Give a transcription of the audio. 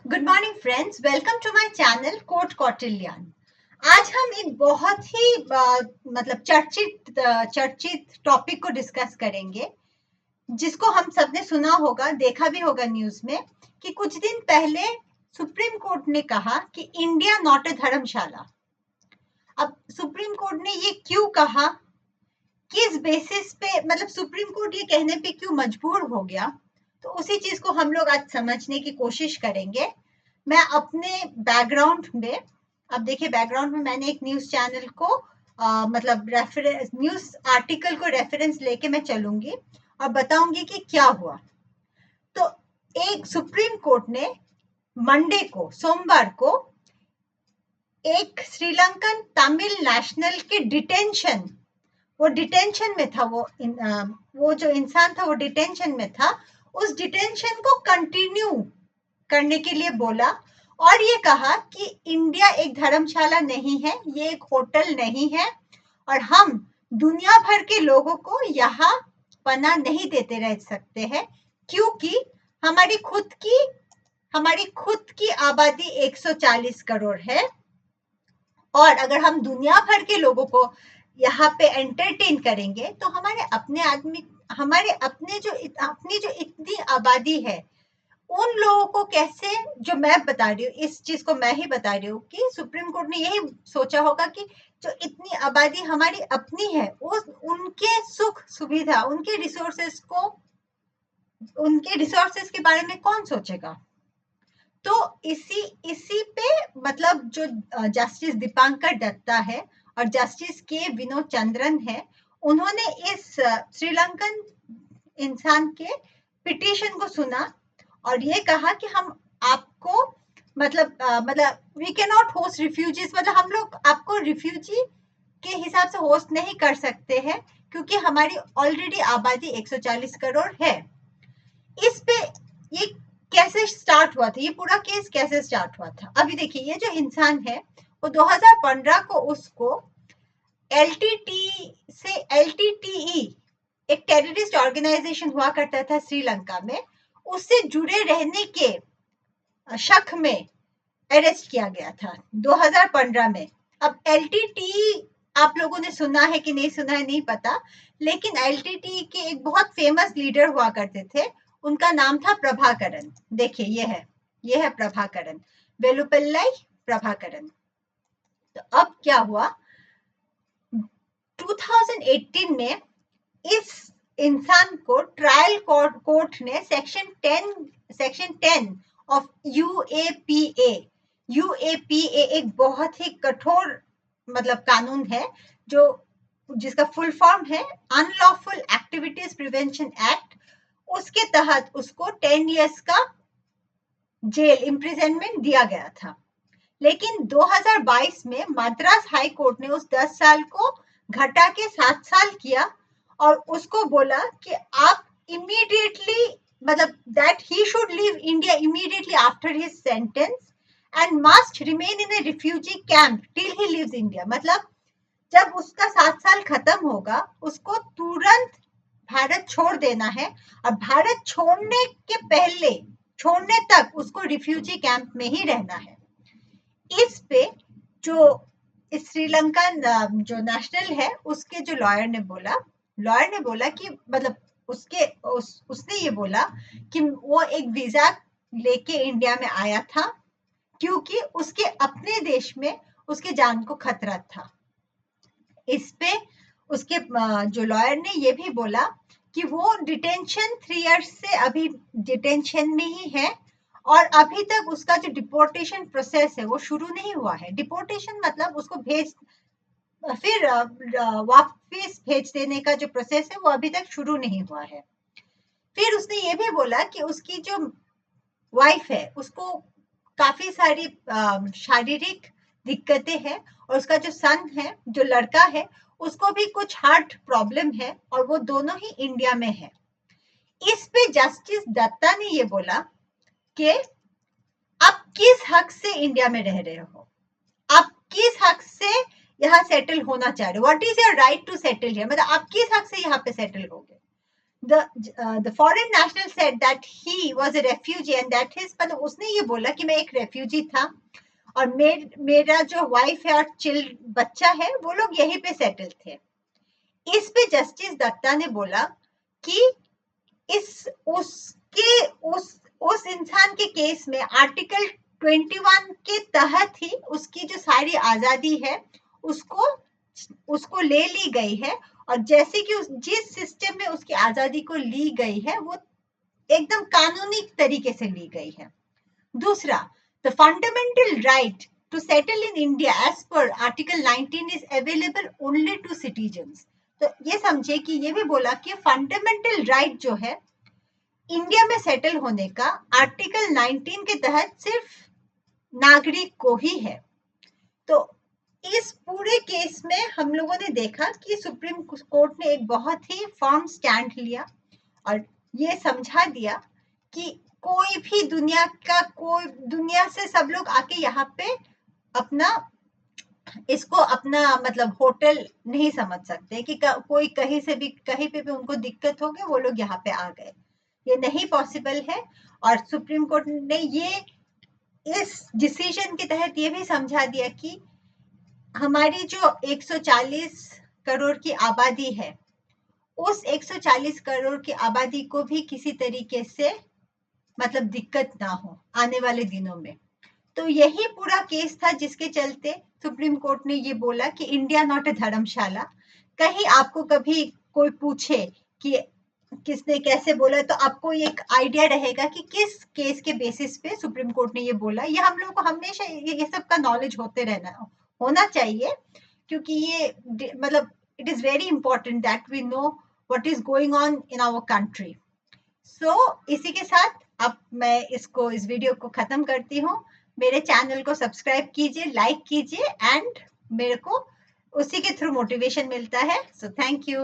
Good morning friends, welcome to my channel कोट कौटिल्यान। आज हम एक बहुत ही चर्चित टॉपिक को डिस्कस करेंगे, जिसको हम सबने सुना होगा, देखा भी होगा न्यूज में, कि कुछ दिन पहले सुप्रीम कोर्ट ने कहा कि इंडिया नॉट ए धर्मशाला। अब सुप्रीम कोर्ट ने ये क्यों कहा, किस बेसिस पे, मतलब सुप्रीम कोर्ट ये कहने पे क्यों मजबूर हो गया, तो उसी चीज को हम लोग आज समझने की कोशिश करेंगे। मैं अपने बैकग्राउंड में, अब देखिए बैकग्राउंड में मैंने एक न्यूज चैनल को रेफरेंस, न्यूज आर्टिकल को रेफरेंस लेके मैं चलूंगी और बताऊंगी कि क्या हुआ। तो एक सुप्रीम कोर्ट ने मंडे को, सोमवार को, एक श्रीलंकन तमिल नेशनल के डिटेंशन, वो डिटेंशन में था, वो जो इंसान था वो डिटेंशन में था, उस डिटेंशन को कंटिन्यू करने के लिए बोला और ये कहा कि इंडिया एक धर्मशाला नहीं है, ये एक होटल नहीं है और हम दुनिया भर के लोगों को यहाँ पनाह नहीं देते रह सकते हैं, क्योंकि हमारी खुद की आबादी 140 करोड़ है और अगर हम दुनिया भर के लोगों को यहाँ पे एंटरटेन करेंगे तो अपनी जो इतनी आबादी है, उन लोगों को कैसे, जो मैं बता रही हूँ, इस चीज को मैं ही बता रही हूँ कि सुप्रीम कोर्ट ने यही सोचा होगा कि जो इतनी आबादी हमारी अपनी है, उनके सुख सुविधा, उनके रिसोर्सेस के बारे में कौन सोचेगा। तो इसी पे जो जस्टिस दीपांकर दत्ता है और जस्टिस के विनोद चंद्रन है, उन्होंने इस श्रीलंकन इंसान के पिटीशन को सुना और ये कहा कि हम आपको we can not host refugees, मतलब हम लोग आपको रिफ्यूजी के हिसाब से होस्ट नहीं कर सकते हैं, क्योंकि हमारी ऑलरेडी आबादी 140 करोड़ है। इस पे ये कैसे स्टार्ट हुआ था, ये पूरा केस कैसे स्टार्ट हुआ था। अभी देखिए, ये जो इंसान है वो 2015 को उसको LTTE, एक टेररिस्ट ऑर्गेनाइजेशन हुआ करता था श्रीलंका में, उससे जुड़े रहने के शक में अरेस्ट किया गया था 2015 में। अब LTTE आप लोगों ने सुना है कि नहीं सुना है नहीं पता, लेकिन LTTE के एक बहुत फेमस लीडर हुआ करते थे, उनका नाम था प्रभाकरन। देखिए ये है प्रभाकरन, वेलुपल्लाई प्रभाकरन। तो अब क्या हुआ, 2018 में इस इंसान को ट्रायल कोर्ट ने सेक्शन 10 ऑफ यूएपीए एक बहुत ही कठोर कानून है, जिसका फुल फॉर्म है अनलॉफुल एक्टिविटीज प्रिवेंशन एक्ट, उसके तहत उसको 10 इयर्स का जेल इम्प्रिजनमेंट दिया गया था। लेकिन 2022 में मद्रास हाई कोर्ट ने उस 10 साल को घटा के 7 साल किया और उसको बोला कि आप immediately, that he should leave India immediately after his sentence and must remain in a refugee camp till he lives India. मतलब जब उसका 7 साल खत्म होगा, उसको तुरंत भारत छोड़ देना है और भारत छोड़ने तक उसको रिफ्यूजी कैंप में ही रहना है। इस पे जो श्रीलंका जो नेशनल है, उसके जो लॉयर ने बोला कि उसने ये बोला कि वो एक वीजा लेके इंडिया में आया था, क्योंकि उसके अपने देश में उसके जान को खतरा था। इस पे उसके जो लॉयर ने ये भी बोला कि वो डिटेंशन 3 इयर्स से अभी डिटेंशन में ही है और अभी तक उसका जो डिपोर्टेशन प्रोसेस है वो शुरू नहीं हुआ है। डिपोर्टेशन मतलब उसको फिर वापस भेज देने का जो प्रोसेस है वो अभी तक शुरू नहीं हुआ है। फिर उसने ये भी बोला कि उसकी जो वाइफ है उसको काफी सारी शारीरिक दिक्कतें हैं और उसका जो सन है, जो लड़का है, उसको भी कुछ हार्ट प्रॉब्लम है और वो दोनों ही इंडिया में है। इस पे जस्टिस दत्ता ने ये बोला कि आप किस हक से इंडिया में रह रहे हो, आप किस हक से यहाँ सेटल होना चाह रहे हो, what is your right to settle here, मतलब आप किस हक से यहाँ पे सेटल होगे। the foreign national said that he was a refugee and that his, मतलब उसने ये बोला कि मैं एक रेफ्यूजी था और मेरा जो वाइफ है और बच्चा है वो लोग यहीं पे सेटल थे। इस पे जस्टिस दत्ता ने बोला कि उस इंसान के केस में आर्टिकल 21 के तहत ही उसकी जो सारी आजादी है उसको ले ली गई है और जैसे कि जिस सिस्टम में उसकी आजादी को ली गई है वो एकदम कानूनी तरीके से ली गई है। दूसरा, the fundamental right to settle in India as per article 19 is available only to citizens. तो ये समझे कि ये भी बोला कि फंडामेंटल राइट जो है इंडिया में सेटल होने का आर्टिकल 19 के तहत सिर्फ नागरिक को ही है। तो इस पूरे केस में हम लोगों ने देखा कि सुप्रीम कोर्ट ने एक बहुत ही फर्म स्टैंड लिया और ये समझा दिया कि कोई भी दुनिया से सब लोग आके यहाँ पे इसको अपना मतलब होटल नहीं समझ सकते कि कोई कहीं पे भी उनको दिक्कत हो गई वो लोग यहाँ पे आ गए, ये नहीं पॉसिबल है। और सुप्रीम कोर्ट ने ये इस डिसीजन के तहत ये भी समझा दिया कि हमारी जो 140 करोड़ की आबादी है उस 140 करोड़ की आबादी को भी किसी तरीके से मतलब दिक्कत ना हो आने वाले दिनों में। तो यही पूरा केस था जिसके चलते सुप्रीम कोर्ट ने ये बोला कि इंडिया नॉट ए धर्मशाला। कहीं आपको कभी कोई पूछे कि किसने कैसे बोला तो आपको एक आइडिया रहेगा कि किस केस के बेसिस पे सुप्रीम कोर्ट ने ये बोला। ये हम लोग को हमेशा ये सब का नॉलेज होना चाहिए क्योंकि ये मतलब it is very important that we know what is going on in our country. So इसी के साथ अब मैं इस वीडियो को खत्म करती हूँ। मेरे चैनल को सब्सक्राइब कीजिए, लाइक कीजिए एंड मेरे को उसी के थ्रू मोटिवेशन मिलता है। So thank you.